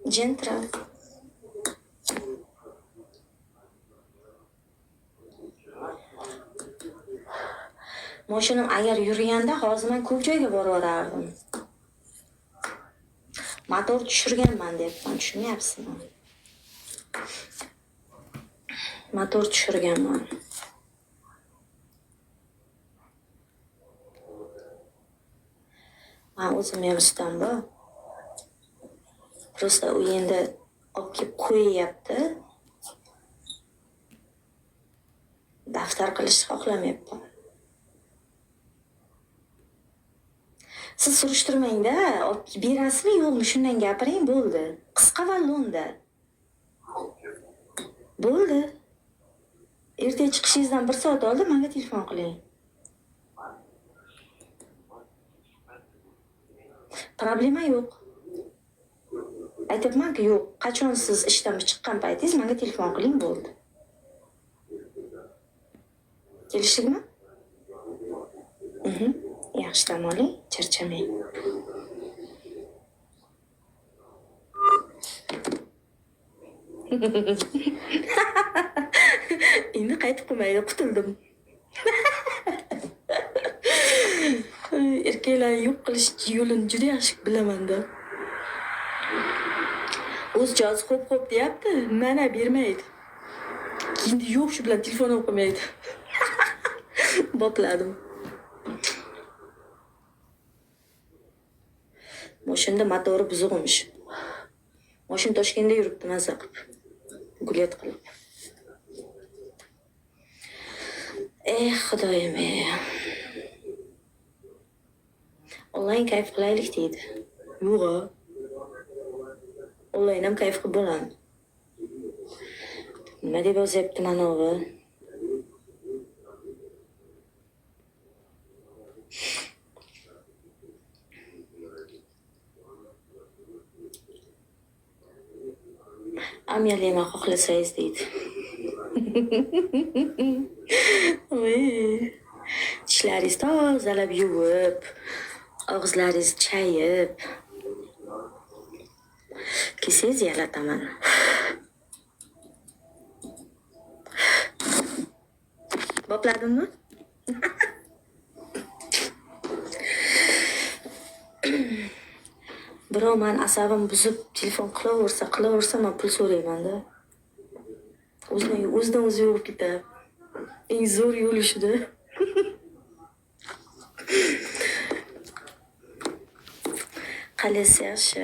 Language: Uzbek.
Gentra. Mashinam agar yurganda hozir men ko'p joyga borib borardim. Motor tushirganman deyapman, tushunyapsizmi? Motor tushirganman. Men o'zim ham ustamda. Просто u endi olib kelib qo'yyapti. Daftar qilishni xohlamayapman. Siz surishtirmang-da, olib berasizmi yo'qmi, shundan gapiring, bo'ldi. Qisqa va lo'nda. Bo'ldi. Ertaga chiqishingizdan 1 soat oldin menga telefon qiling. Problema yo'q. Aytibman-ku, yo'q. Qachon siz ishdan chiqqan paytingiz menga telefon qiling, bo'ldi. Kelishdikmi? Yaxshi dam oling, charchamang. Endi qaytib qilmaydi, qutuldim. Erkaklarni yo'q qilish yo'lini juda yaxshi bilaman-da. O'z jozi xo'p deyapti, mana bermaydi. Endi yo'q, shu bilan telefon o'qimaydi. Bopladim. Mashinada motori buzuqmish. Mashin Toshkentda yuribdi maza qilib. Gulet qilib. Xudoyim. Onlayn kayf qilaylik deydi. Yo'q. Onlayn ham kayf qilib bo'ladi. Nima deb yozyapti manovi? Ameliyama xohlasangiz deydi. Tishlaringizni tozalab yuvib, og'izlaringizni chayib, kelsangiz yalataman. Bopladimmi? Birov men asabim buzib telefon qilaversa men pul so'rayman-da. O'zidan o'zi yo'q ketadi. Eng zo'r yo'li shuda. Qalasi yaxshi.